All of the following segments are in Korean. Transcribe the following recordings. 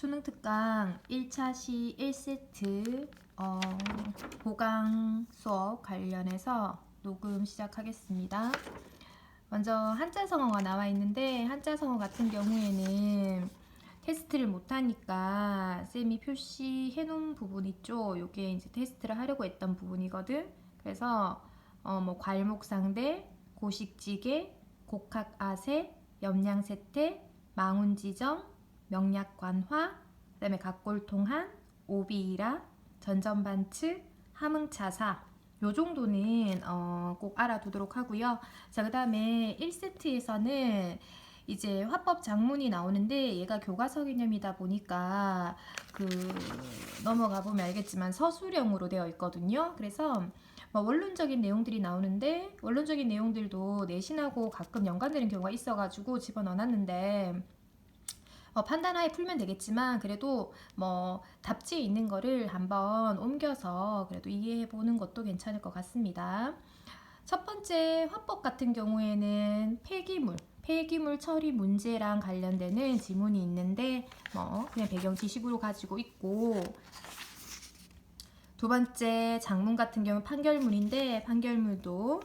수능 특강 1차 시 1세트 보강 수업 관련해서 녹음 시작하겠습니다. 먼저 한자 성어가 나와 있는데 한자 성어 같은 경우에는 테스트를 못하니까 쌤이 표시해 놓은 부분 있죠. 요게 이제 테스트를 하려고 했던 부분이거든. 그래서 뭐 괄목상대, 고식지게, 곡학아세, 염량세태, 망운지정, 명약관화, 그 다음에 각골통한, 오비이라, 전전반측, 함흥차사 요 정도는 꼭 알아두도록 하고요. 자, 그 다음에 1세트에서는 이제 화법 작문이 나오는데 얘가 교과서 개념이다 보니까 넘어가 보면 알겠지만 서술형으로 되어 있거든요. 그래서 뭐 원론적인 내용들이 나오는데 원론적인 내용들도 내신하고 가끔 연관되는 경우가 있어가지고 집어넣어놨는데 판단하에 풀면 되겠지만 그래도 뭐 답지에 있는 거를 한번 옮겨서 그래도 이해해 보는 것도 괜찮을 것 같습니다. 첫 번째 화법 같은 경우에는 폐기물 처리 문제랑 관련되는 지문이 있는데 뭐 그냥 배경 지식으로 가지고 있고, 두 번째 장문 같은 경우 판결문인데 판결문도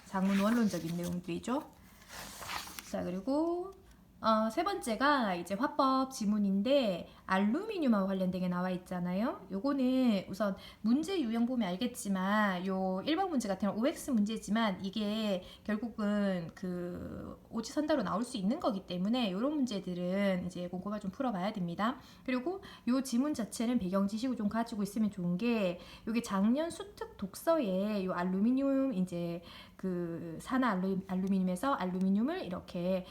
장문 원론적인 내용들이죠. 자, 그리고 세 번째가 이제 화법 지문인데 알루미늄하고 관련된 게 나와 있잖아요. 요거는 우선 문제 유형 보면 알겠지만 요 1번 문제 같은 경우 OX 문제지만 이게 결국은 오지선다로 나올 수 있는 거기 때문에 요런 문제들은 이제 꼼꼼하게 좀 풀어봐야 됩니다. 그리고 요 지문 자체는 배경 지식을 좀 가지고 있으면 좋은 게 요게 작년 수특 독서에 요 알루미늄 이제 산화 알루미늄에서 알루미늄을 이렇게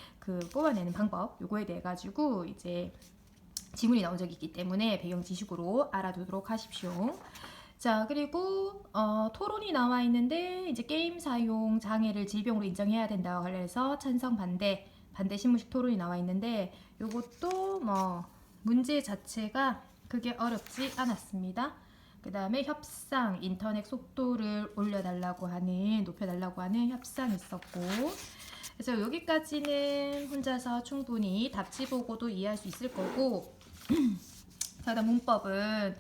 뽑아내는 방법 요거에 대해 가지고 이제 지문이 나온 적이 있기 때문에 배경 지식으로 알아두도록 하십시오. 자, 그리고 토론이 나와 있는데 이제 게임 사용 장애를 질병으로 인정해야 된다고 관련해서 찬성 반대 신문식 토론이 나와 있는데 요것도 뭐 문제 자체가 그게 어렵지 않았습니다. 그 다음에 협상, 인터넷 속도를 높여달라고 하는 협상이 있었고, 그래서 여기까지는 혼자서 충분히 답지 보고도 이해할 수 있을 거고, 자, 그다음 문법은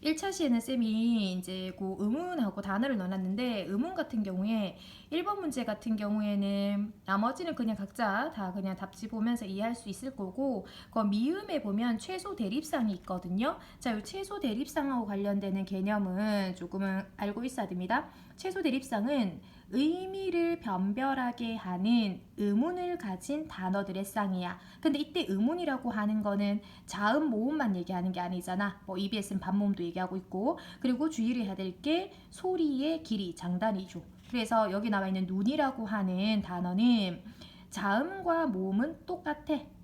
1차 시에는 쌤이 이제 의문하고 단어를 넣어놨는데 의문 같은 경우에 1번 문제 같은 경우에는 나머지는 그냥 각자 다 그냥 답지 보면서 이해할 수 있을 거고, 미음에 보면 최소 대립상이 있거든요. 자, 이 최소 대립상하고 관련되는 개념은 조금은 알고 있어야 됩니다. 최소 대립상은 의미를 변별하게 하는 의문을 가진 단어들의 쌍이야. 근데 이때 의문이라고 하는 거는 자음 모음만 얘기하는 게 아니잖아. 뭐 EBS는 반모음도 얘기하고 있고, 그리고 주의를 해야 될 게 소리의 길이, 장단이죠. 그래서 여기 나와 있는 눈이라고 하는 단어는 자음과 모음은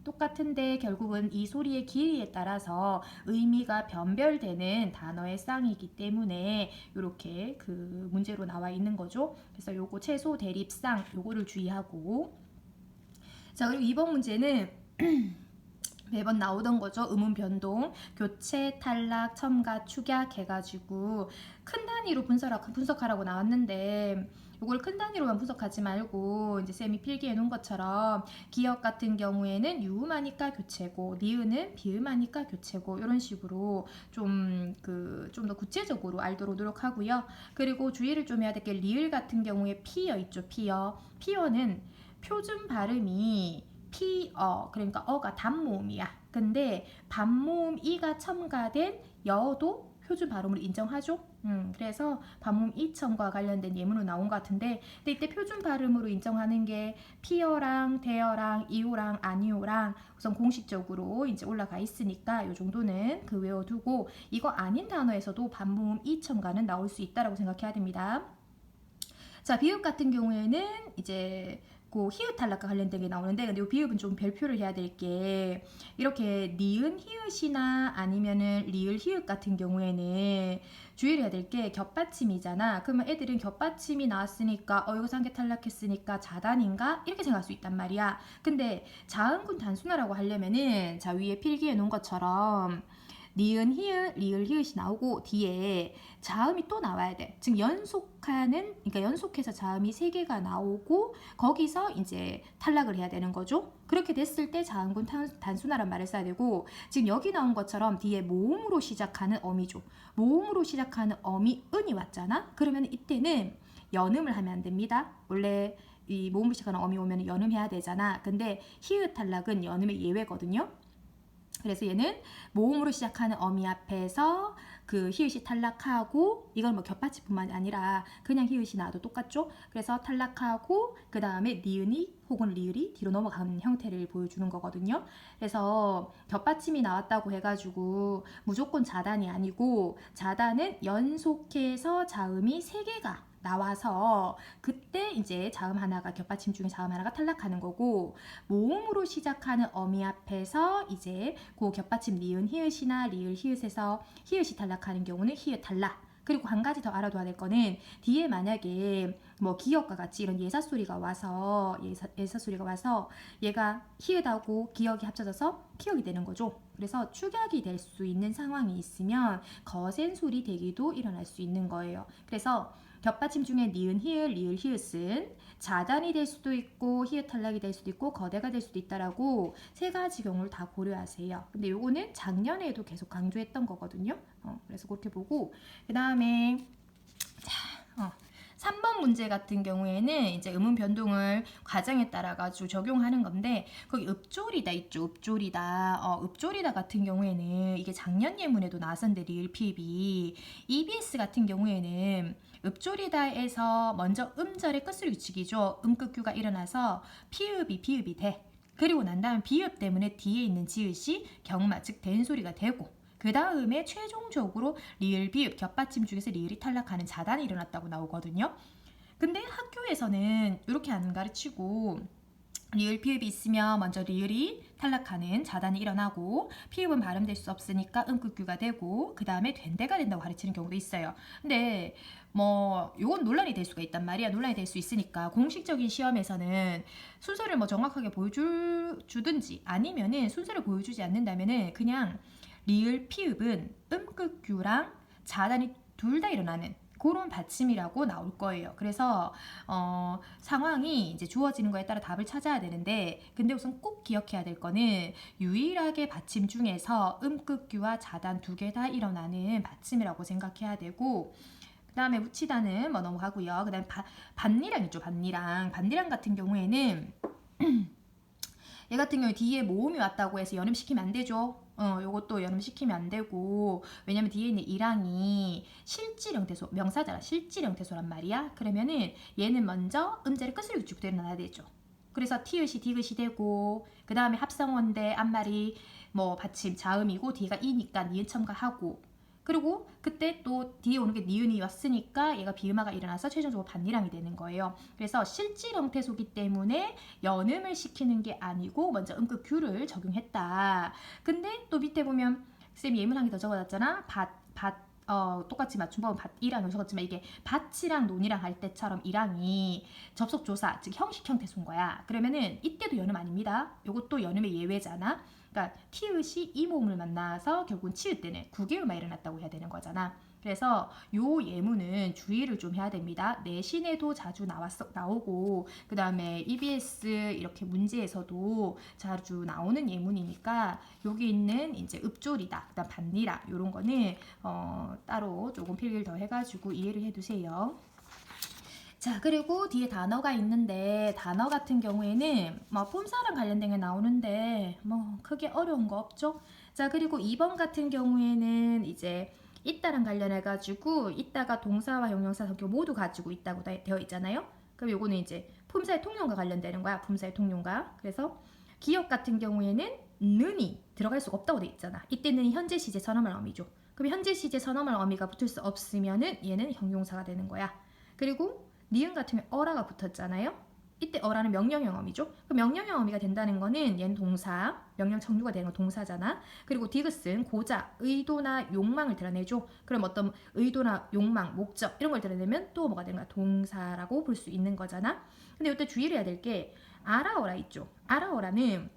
똑같은데 결국은 이 소리의 길이에 따라서 의미가 변별되는 단어의 쌍이기 때문에 이렇게 문제로 나와 있는 거죠. 그래서 요거 최소 대립상 요거를 주의하고, 자, 그리고 2번 문제는 매번 나오던 거죠. 음운 변동, 교체, 탈락, 첨가, 축약 해가지고 큰 단위로 분석하라고 나왔는데 이걸 큰 단위로만 분석하지 말고 이제 쌤이 필기해 놓은 것처럼 기역 같은 경우에는 유음하니까 교체고 니은은 비음하니까 교체고 이런 식으로 좀 더 구체적으로 알도록 노력하고요. 그리고 주의를 좀 해야 될 게 리을 같은 경우에 피어 있죠. 피어는 표준 발음이 그러니까 어가 단모음이야. 근데 반모음 이가 첨가된 여도 표준 발음으로 인정하죠. 그래서 반모음 이 첨과 관련된 예문으로 나온 것 같은데, 근데 이때 표준 발음으로 인정하는 게 피어랑 대어랑 이오랑 아니오랑 우선 공식적으로 이제 올라가 있으니까 이 정도는 외워두고, 이거 아닌 단어에서도 반모음 이 첨가는 나올 수 있다라고 생각해야 됩니다. 자, 비읍 같은 경우에는 이제 히읗 탈락과 관련된 게 나오는데, 근데 이 비읍은 좀 별표를 해야 될 게, 이렇게 니은 히읗이나 아니면은 리을 히읗 같은 경우에는 주의를 해야 될 게 겹받침이잖아. 그러면 애들은 겹받침이 나왔으니까 여기서 한 개 탈락했으니까 자단인가? 이렇게 생각할 수 있단 말이야. 근데 자음군 단순화라고 하려면은 자, 위에 필기해 놓은 것처럼 니은, 히읗, 리을, 히읗이 나오고 뒤에 자음이 또 나와야 돼. 즉 연속하는, 그러니까 연속해서 자음이 3개가 나오고 거기서 이제 탈락을 해야 되는 거죠. 그렇게 됐을 때 자음군 단순화란 말을 써야 되고, 지금 여기 나온 것처럼 뒤에 모음으로 시작하는 어미죠. 모음으로 시작하는 어미 은이 왔잖아. 그러면 이때는 연음을 하면 안 됩니다. 원래 이 모음으로 시작하는 어미 오면 연음해야 되잖아. 근데 히읗 탈락은 연음의 예외거든요. 그래서 얘는 모음으로 시작하는 어미 앞에서 그 히읗이 탈락하고, 이건 뭐 겹받침뿐만 아니라 그냥 히읗이 나와도 똑같죠. 그래서 탈락하고 그 다음에 니은이 혹은 리을이 뒤로 넘어가는 형태를 보여주는 거거든요. 그래서 겹받침이 나왔다고 해가지고 무조건 자단이 아니고, 자단은 연속해서 자음이 3개가 나와서 그때 이제 자음 하나가, 겹받침 중에 자음 하나가 탈락하는 거고, 모음으로 시작하는 어미 앞에서 이제 그 겹받침 니은 히읗이나 리을 히읗에서 히읗이 탈락하는 경우는 히읗 탈락. 그리고 한 가지 더 알아둬야 될 거는, 뒤에 만약에 뭐 기역과 같이 이런 예사소리가 와서 예사소리가 와서 얘가 히읗하고 기역이 합쳐져서 피역이 되는 거죠. 그래서 축약이 될 수 있는 상황이 있으면 거센 소리 대기도 일어날 수 있는 거예요. 그래서 겹받침 중에 니은, 히읗, 리을, 히읗은 자단이 될 수도 있고 히읗 탈락이 될 수도 있고 거대가 될 수도 있다라고 3가지 경우를 다 고려하세요. 근데 요거는 작년에도 계속 강조했던 거거든요. 그래서 그렇게 보고, 그 다음에 3번 문제 같은 경우에는 이제 음운 변동을 과정에 따라 가지고 적용하는 건데, 거기 읍조리다 있죠. 읍조리다. 읍조리다 같은 경우에는 이게 작년 예문에도 나왔었는데, 리을 피읍이 EBS 같은 경우에는 읍조리다에서 먼저 음절의 끝소리 규칙이죠. 음끝규가 일어나서 피읍이 돼. 그리고 난 다음 비읍 때문에 뒤에 있는 지읒이 경마, 즉 된소리가 되고, 그 다음에 최종적으로 리을, 비읍, 겹받침 중에서 리을이 탈락하는 자단이 일어났다고 나오거든요. 근데 학교에서는 이렇게 안 가르치고, 리을, 비읍이 있으면 먼저 리을이 탈락하는 자단이 일어나고, 피읍은 발음될 수 없으니까 음끝규가 되고, 그 다음에 된대가 된다고 가르치는 경우도 있어요. 근데 뭐 이건 논란이 될 수가 있단 말이야. 논란이 될 수 있으니까 공식적인 시험에서는 순서를 뭐 정확하게 보여주든지, 아니면은 순서를 보여주지 않는다면은 그냥 리을, 피읍은 음끝규랑 자단이 둘 다 일어나는 그런 받침이라고 나올 거예요. 그래서 상황이 이제 주어지는 거에 따라 답을 찾아야 되는데, 근데 우선 꼭 기억해야 될 거는 유일하게 받침 중에서 음끝규와 자단 2개 다 일어나는 받침이라고 생각해야 되고, 그 다음에 묻히다는 뭐 넘어가고요. 그 다음에 반니랑 있죠. 반니랑 같은 경우에는 얘 같은 경우에 뒤에 모음이 왔다고 해서 연음시키면 안 되죠. 요것도 연음시키면 안 되고, 왜냐면 뒤에 있는 이랑이 실질형태소, 명사잖아. 실질형태소란 말이야. 그러면은 얘는 먼저 음절의 끝소리 규칙부터 일어나야 되죠. 그래서 티읕이 디귿이 되고, 그 다음에 합성어인데 앞말이 뭐 받침 자음이고 뒤가 이니까 니은 첨가하고, 그리고 그때 또 뒤에 오는 게 니은이 왔으니까 얘가 비음화가 일어나서 최종적으로 반니랑이 되는 거예요. 그래서 실질 형태소기 때문에 연음을 시키는 게 아니고 먼저 음끝규를 적용했다. 근데 또 밑에 보면 쌤이 예문 한 개 더 적어놨잖아. 똑같이 맞춤법은 밭이랑 적었지만, 이게 밭이랑 논이랑 할 때처럼 이랑이 접속조사, 즉 형식 형태소인 거야. 그러면은 이때도 연음 아닙니다. 요것도 연음의 예외잖아. 그러니까 티읕이 이 모음을 만나서 결국은 치읓 때는 구개음이 일어났다고 해야 되는 거잖아. 그래서 요 예문은 주의를 좀 해야 됩니다. 내신에도 자주 나오고, 그 다음에 EBS 이렇게 문제에서도 자주 나오는 예문이니까 여기 있는 이제 읍조리다, 그다음 반니라 이런 거는 따로 조금 필기를 더 해가지고 이해를 해두세요. 자, 그리고 뒤에 단어가 있는데, 단어 같은 경우에는 뭐 품사랑 관련된 게 나오는데 뭐 크게 어려운 거 없죠. 자, 그리고 2번 같은 경우에는 이제 있다랑 관련해가지고, 있다가 동사와 형용사 성격 모두 가지고 있다고 되어 있잖아요. 그럼 요거는 이제 품사의 통용과 관련되는 거야. 품사의 통용과. 그래서 기억 같은 경우에는 는이 들어갈 수가 없다고 돼 있잖아. 이때는 현재 시제 선어말 어미죠. 그럼 현재 시제 선어말 어미가 붙을 수 없으면은 얘는 형용사가 되는 거야. 그리고 니은 같은 경우 어라가 붙었잖아요. 이때 어라는 명령형 어미죠. 그럼 명령형 어미가 된다는 거는 얘는 동사, 명령 청유가 되는 건 동사잖아. 그리고 디귿은 고자, 의도나 욕망을 드러내죠. 그럼 어떤 의도나 욕망, 목적 이런 걸 드러내면 또 뭐가 되는 거야? 동사라고 볼 수 있는 거잖아. 근데 이때 주의를 해야 될 게 아라어라 있죠. 아라어라는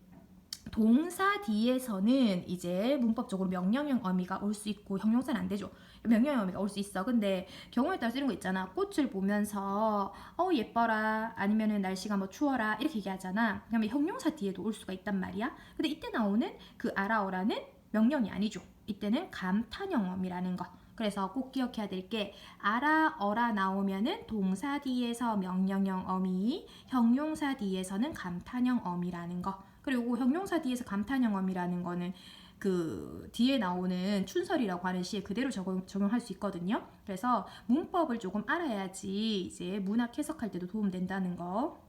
동사 뒤에서는 이제 문법적으로 명령형 어미가 올 수 있고 형용사는 안 되죠. 명령형 어미가 올 수 있어. 근데 경우에 따라서 이런 거 있잖아. 꽃을 보면서 예뻐라 아니면은 날씨가 뭐 추워라 이렇게 얘기하잖아. 그러면 형용사 뒤에도 올 수가 있단 말이야. 근데 이때 나오는 그 알아오라는 명령이 아니죠. 이때는 감탄형 어미라는 거. 그래서 꼭 기억해야 될 게 알아어라 나오면은 동사 뒤에서 명령형 어미, 형용사 뒤에서는 감탄형 어미라는 거. 그리고 형용사 뒤에서 감탄형 어미라는 거는 그 뒤에 나오는 춘설이라고 하는 시에 그대로 적용할 수 있거든요. 그래서 문법을 조금 알아야지 이제 문학 해석할 때도 도움된다는 거.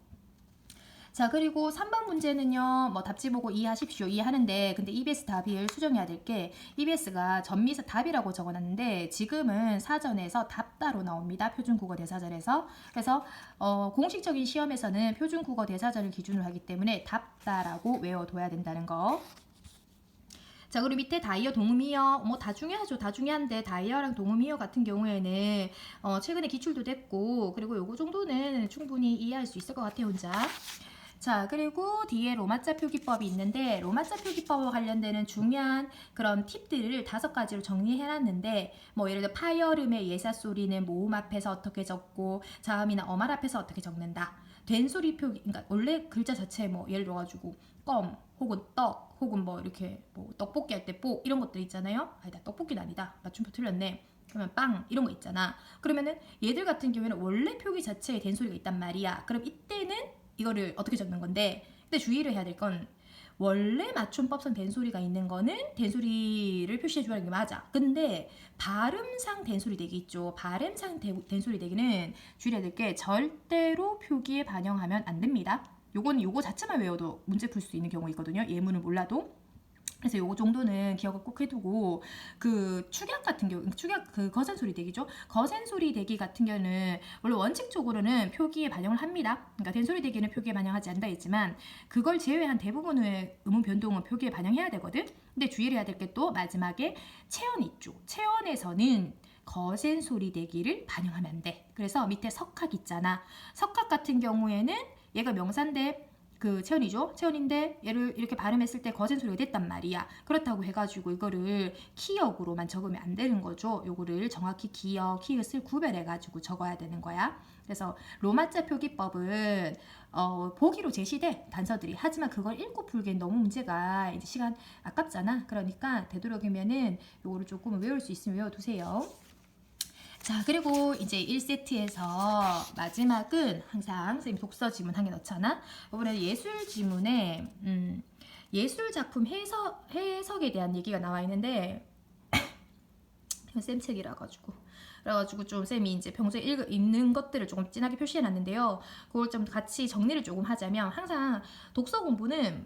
자, 그리고 3번 문제는요, 뭐 답지 보고 이해하십시오. 이해하는데, 근데 EBS 답을 수정해야 될 게, EBS가 전미사 답이라고 적어놨는데, 지금은 사전에서 답 따로 나옵니다. 표준국어 대사전에서. 그래서, 공식적인 시험에서는 표준국어 대사전을 기준으로 하기 때문에 답다라고 외워둬야 된다는 거. 자, 그리고 밑에 다이어 동음이어 뭐 다 중요하죠. 다 중요한데 다이어랑 동음이어 같은 경우에는 최근에 기출도 됐고 그리고 요거 정도는 충분히 이해할 수 있을 것 같아요, 혼자. 자, 그리고 뒤에 로마자 표기법이 있는데 로마자 표기법과 관련되는 중요한 그런 팁들을 5가지로 정리해놨는데 뭐 예를 들어 파열음의 예사소리는 모음 앞에서 어떻게 적고 자음이나 어말 앞에서 어떻게 적는다. 된소리 표기, 그러니까 원래 글자 자체 뭐 예를 들어가지고 껌 혹은 떡 혹은 뭐 이렇게 뭐 떡볶이 할 때 뽀 이런 것들 있잖아요. 아니다, 떡볶이는 아니다. 맞춤표 틀렸네. 그러면 빵 이런 거 있잖아. 그러면은 얘들 같은 경우에는 원래 표기 자체에 된소리가 있단 말이야. 그럼 이때는 이거를 어떻게 적는 건데, 근데 주의를 해야 될 건 원래 맞춤법상 된소리가 있는 거는 된소리를 표시해 주라는 게 맞아. 근데 발음상 된소리 대기 있죠. 발음상 된소리 대기는 주의해야 될 게 절대로 표기에 반영하면 안 됩니다. 요거 자체만 외워도 문제 풀 수 있는 경우 있거든요. 예문을 몰라도. 그래서 요거 정도는 기억을 꼭 해두고 그 축약 같은 경우 축약 그 거센 소리 대기죠. 거센 소리 대기 같은 경우는 원래 원칙적으로는 표기에 반영을 합니다. 그러니까 된소리 대기는 표기에 반영하지 않는다 했지만 그걸 제외한 대부분의 음운 변동은 표기에 반영해야 되거든. 근데 주의를 해야 될 게 또 마지막에 체언 있죠. 체언에서는 거센 소리 대기를 반영하면 안 돼. 그래서 밑에 석학 있잖아. 석학 같은 경우에는 얘가 명사인데 그 체언이죠. 체언인데 얘를 이렇게 발음했을 때 거센 소리가 됐단 말이야. 그렇다고 해가지고 이거를 키역으로만 적으면 안 되는 거죠. 요거를 정확히 기역, 키읔을 구별해가지고 적어야 되는 거야. 그래서 로마자 표기법은 보기로 제시돼 단서들이. 하지만 그걸 읽고 풀기엔 너무 문제가 이제 시간 아깝잖아. 그러니까 되도록이면은 요거를 조금 외울 수 있으면 외워두세요. 자, 그리고 이제 1세트에서 마지막은 항상 선생님 독서 지문 한 개 넣잖아. 이번에 예술 지문에 예술 작품 해석에 대한 얘기가 나와 있는데 쌤 책이라 가지고 그래가지고 좀 쌤이 이제 평소에 읽는 것들을 조금 진하게 표시해놨는데요. 그걸 좀 같이 정리를 조금 하자면 항상 독서 공부는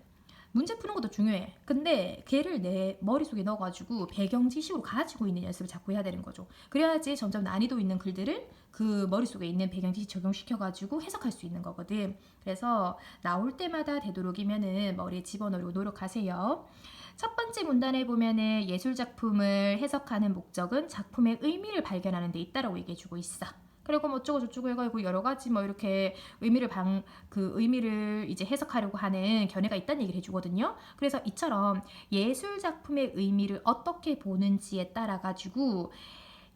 문제 푸는 것도 중요해. 근데 걔를 내 머릿속에 넣어가지고 배경 지식으로 가지고 있는 연습을 자꾸 해야 되는 거죠. 그래야지 점점 난이도 있는 글들을 그 머릿속에 있는 배경 지식 적용시켜가지고 해석할 수 있는 거거든. 그래서 나올 때마다 되도록이면은 머리에 집어넣으려고 노력하세요. 첫 번째 문단에 보면은 예술 작품을 해석하는 목적은 작품의 의미를 발견하는 데 있다라고 얘기해주고 있어. 그리고 뭐 어쩌고 저쩌고 해가지고 여러 가지 뭐 이렇게 의미를 이제 해석하려고 하는 견해가 있다는 얘기를 해주거든요. 그래서 이처럼 예술 작품의 의미를 어떻게 보는지에 따라 가지고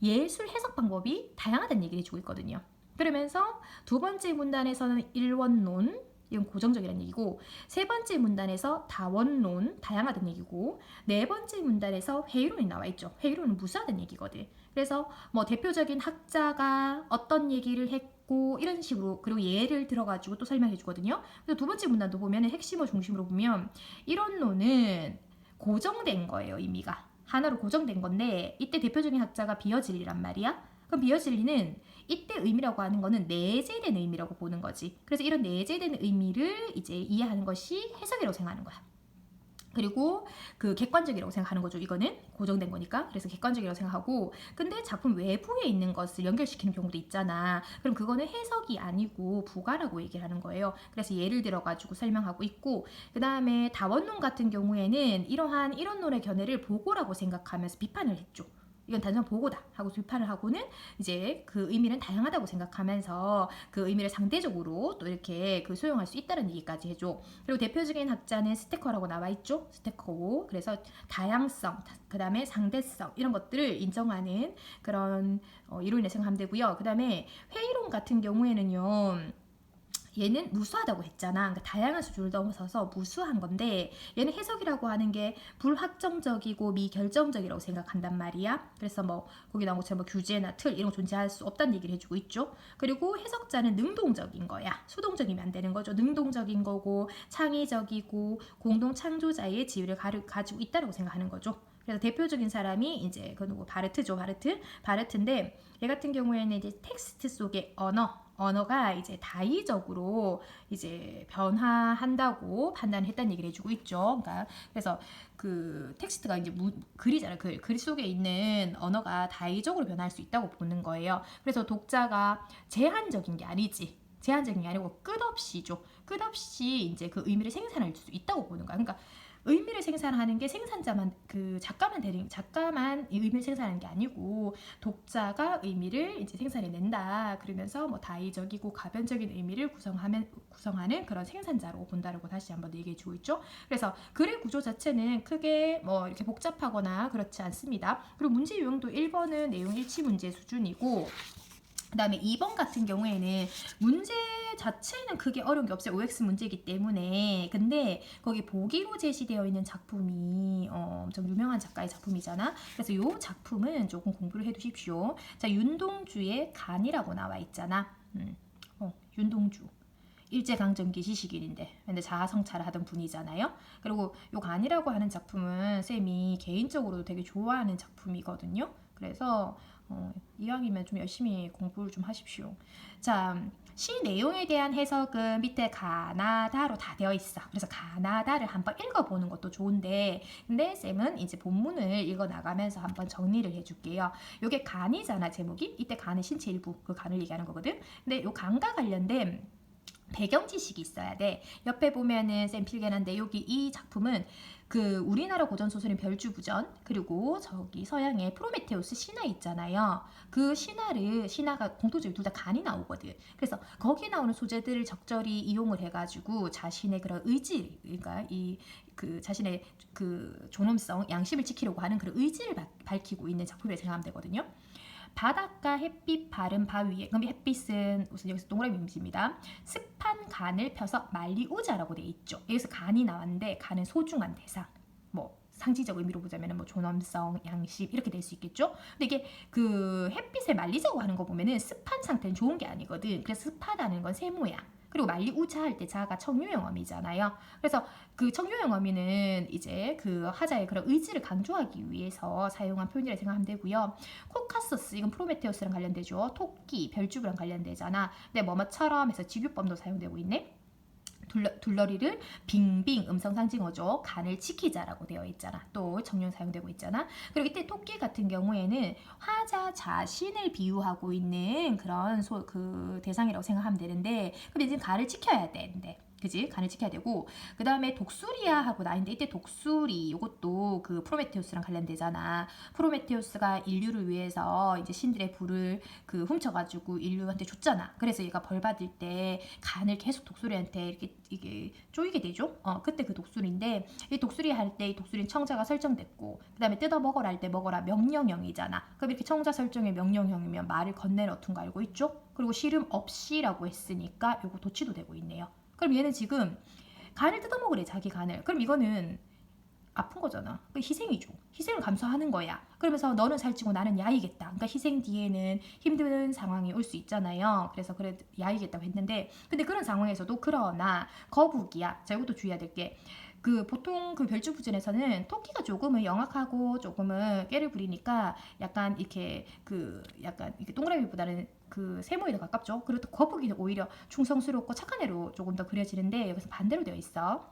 예술 해석 방법이 다양하다는 얘기를 해주고 있거든요. 그러면서 두 번째 문단에서는 일원론, 이건 고정적이라는 얘기고, 세 번째 문단에서 다원론, 다양하다는 얘기고, 네 번째 문단에서 회의론이 나와 있죠. 회의론은 무수하다는 얘기거든. 그래서 뭐 대표적인 학자가 어떤 얘기를 했고 이런 식으로, 그리고 예를 들어가지고 또 설명해 주거든요. 그래서 두 번째 문단도 보면 핵심을 중심으로 보면 이론론은 고정된 거예요. 의미가 하나로 고정된 건데, 이때 대표적인 학자가 비어질리란 말이야. 그럼 비어질리는 이때 의미라고 하는 거는 내재된 의미라고 보는 거지. 그래서 이런 내재된 의미를 이제 이해하는 것이 해석이라고 생각하는 거야. 그리고 그 객관적이라고 생각하는 거죠. 이거는 고정된 거니까. 그래서 객관적이라고 생각하고, 근데 작품 외부에 있는 것을 연결시키는 경우도 있잖아. 그럼 그거는 해석이 아니고 부가라고 얘기를 하는 거예요. 그래서 예를 들어가지고 설명하고 있고, 그 다음에 다원론 같은 경우에는 이러한 이론론의 견해를 보고라고 생각하면서 비판을 했죠. 이건 단순한 보고다 하고 비판을 하고는 이제 그 의미는 다양하다고 생각하면서 그 의미를 상대적으로 또 이렇게 그 수용할 수 있다는 얘기까지 해줘. 그리고 대표적인 학자는 스테커라고 나와 있죠. 스테커고. 그래서 다양성, 그 다음에 상대성 이런 것들을 인정하는 그런 이론이라 생각하면 되고요. 그 다음에 회의론 같은 경우에는요. 얘는 무수하다고 했잖아. 그러니까 다양한 수준을 넘어서서 무수한 건데 얘는 해석이라고 하는 게 불확정적이고 미결정적이라고 생각한단 말이야. 그래서 뭐 거기 나온 것처럼 뭐 규제나 틀 이런 거 존재할 수 없다는 얘기를 해주고 있죠. 그리고 해석자는 능동적인 거야. 수동적이면 안 되는 거죠. 능동적인 거고 창의적이고 공동 창조자의 지위를 가지고 있다고 생각하는 거죠. 그래서 대표적인 사람이 이제 그 누구 바르트죠. 바르트인데 얘 같은 경우에는 이제 텍스트 속의 언어가 이제 다의적으로 이제 변화한다고 판단했다는 얘기를 해주고 있죠. 그러니까 그래서 그 텍스트가 이제 글이잖아요. 글 속에 있는 언어가 다의적으로 변할 수 있다고 보는 거예요. 그래서 독자가 제한적인 게 아니지. 제한적인 게 아니고 끝없이죠. 끝없이 이제 그 의미를 생산할 수 있다고 보는 거야. 그러니까 의미를 생산하는 게 생산자만 그 작가만 이 의미를 생산하는 게 아니고 독자가 의미를 이제 생산해낸다. 그러면서 뭐 다의적이고 가변적인 의미를 구성하는 그런 생산자로 본다라고 다시 한번 얘기해주고 있죠. 그래서 글의 구조 자체는 크게 뭐 이렇게 복잡하거나 그렇지 않습니다. 그리고 문제 유형도 1번은 내용 일치 문제 수준이고. 그 다음에 2번 같은 경우에는 문제 자체는 크게 어려운 게 없어요. OX 문제이기 때문에. 근데 거기 보기로 제시되어 있는 작품이 엄청 유명한 작가의 작품이잖아. 그래서 이 작품은 조금 공부를 해두십시오. 자, 윤동주의 간이라고 나와 있잖아. 윤동주. 일제강점기 지식인인데 근데 자아성찰을 하던 분이잖아요. 그리고 요 간이라고 하는 작품은 쌤이 개인적으로 되게 좋아하는 작품이거든요. 그래서 이왕이면 좀 열심히 공부를 좀 하십시오. 자, 시 내용에 대한 해석은 밑에 가나다로 다 되어 있어. 그래서 가나다를 한번 읽어보는 것도 좋은데 근데 쌤은 이제 본문을 읽어 나가면서 한번 정리를 해줄게요. 요게 간이잖아 제목이. 이때 간은 신체 일부 그 간을 얘기하는 거거든. 근데 요 간과 관련된 배경 지식이 있어야 돼. 옆에 보면은 쌤 필기한데 여기 이 작품은 그 우리나라 고전 소설인 별주부전 그리고 저기 서양의 프로메테우스 신화 있잖아요. 그 신화가 공통적으로 둘 다 간이 나오거든. 그래서 거기 나오는 소재들을 적절히 이용을 해가지고 자신의 그런 의지, 그러니까 이 그 자신의 그 존엄성, 양심을 지키려고 하는 그런 의지를 밝히고 있는 작품이라고 생각하면 되거든요. 바닷가 햇빛 바른 바위에 그럼 햇빛은 우선 여기서 동그라미 이미지입니다. 습한 간을 펴서 말리우자라고 되어 있죠. 여기서 간이 나왔는데 간은 소중한 대상. 뭐 상징적 의미로 보자면 뭐 존엄성, 양심 이렇게 될 수 있겠죠. 근데 이게 그 햇빛에 말리자고 하는 거 보면은 습한 상태는 좋은 게 아니거든. 그래서 습하다는 건 세모야. 그리고 말리우자 할 때 자가 청유형 어미잖아요. 그래서 그 청유형 어미는 이제 그 하자의 그런 의지를 강조하기 위해서 사용한 표현이라 생각하면 되고요. 코카소스 이건 프로메테우스랑 관련되죠. 토끼, 별주부랑 관련되잖아. 근데 뭐뭐처럼 해서 직유법도 사용되고 있네. 둘러리를 빙빙 음성 상징어죠. 간을 지키자라고 되어 있잖아. 또 정령 사용되고 있잖아. 그리고 이때 토끼 같은 경우에는 화자 자신을 비유하고 있는 그런 그 대상이라고 생각하면 되는데 근데 이제 간을 지켜야 되는데 그지? 간을 지켜야 되고 그 다음에 독수리야 하고 나인데 이때 독수리 이것도 그 프로메테우스랑 관련되잖아. 프로메테우스가 인류를 위해서 이제 신들의 불을 그 훔쳐가지고 인류한테 줬잖아. 그래서 얘가 벌 받을 때 간을 계속 독수리한테 이렇게 이게 쪼이게 되죠. 그때 그 독수리인데 이 독수리 할 때 이 독수리는 청자가 설정됐고 그 다음에 뜯어 먹어라 할 때 먹어라 명령형이잖아. 그럼 이렇게 청자 설정의 명령형이면 말을 건네놓던 거 알고 있죠? 그리고 시름 없이라고 했으니까 요거 도치도 되고 있네요. 그럼 얘는 지금 간을 뜯어먹으래 자기 간을. 그럼 이거는 아픈 거잖아. 그 희생이죠. 희생을 감수하는 거야. 그러면서 너는 살찌고 나는 야이겠다. 그러니까 희생 뒤에는 힘든 상황이 올 수 있잖아요. 그래서 그래 야이겠다고 했는데 근데 그런 상황에서도 그러나 거북이야. 자 이것도 주의해야 될 게 그 보통 그 별주부전에서는 토끼가 조금은 영악하고 조금은 깨를 부리니까 약간 이렇게 그 약간 이렇게 동그라미보다는 그 세모에 더 가깝죠. 그리고 또 거북이는 오히려 충성스럽고 착한 애로 조금 더 그려지는데 여기서 반대로 되어 있어.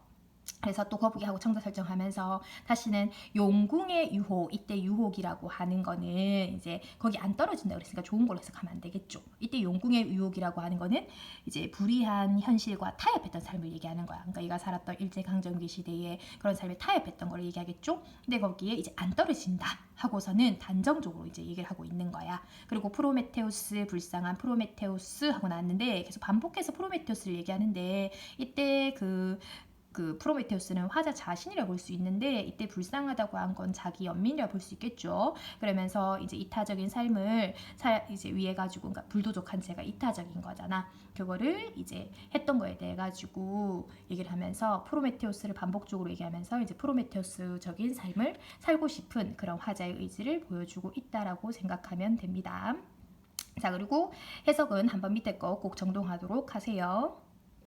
그래서 또 거북이하고 청자 설정하면서 다시는 용궁의 유혹, 이때 유혹이라고 하는 거는 이제 거기 안 떨어진다 그랬으니까 좋은 걸로 해석하면 안 되겠죠. 이때 용궁의 유혹이라고 하는 거는 이제 불의한 현실과 타협했던 삶을 얘기하는 거야. 그러니까 얘가 살았던 일제강점기 시대에 그런 삶에 타협했던 걸 얘기하겠죠. 근데 거기에 이제 안 떨어진다 하고서는 단정적으로 이제 얘기를 하고 있는 거야. 그리고 프로메테우스, 불쌍한 프로메테우스 하고 나왔는데 계속 반복해서 프로메테우스를 얘기하는데 이때 그 프로메테우스는 화자 자신이라 볼 수 있는데 이때 불쌍하다고 한 건 자기 연민이라 볼 수 있겠죠. 그러면서 이제 이타적인 삶을 이제 위해 가지고 그러니까 불도덕한 죄가 이타적인 거잖아. 그거를 이제 했던 거에 대해 가지고 얘기를 하면서 프로메테우스를 반복적으로 얘기하면서 이제 프로메테우스적인 삶을 살고 싶은 그런 화자의 의지를 보여주고 있다라고 생각하면 됩니다. 자, 그리고 해석은 한번 밑에 거 꼭 정동하도록 하세요.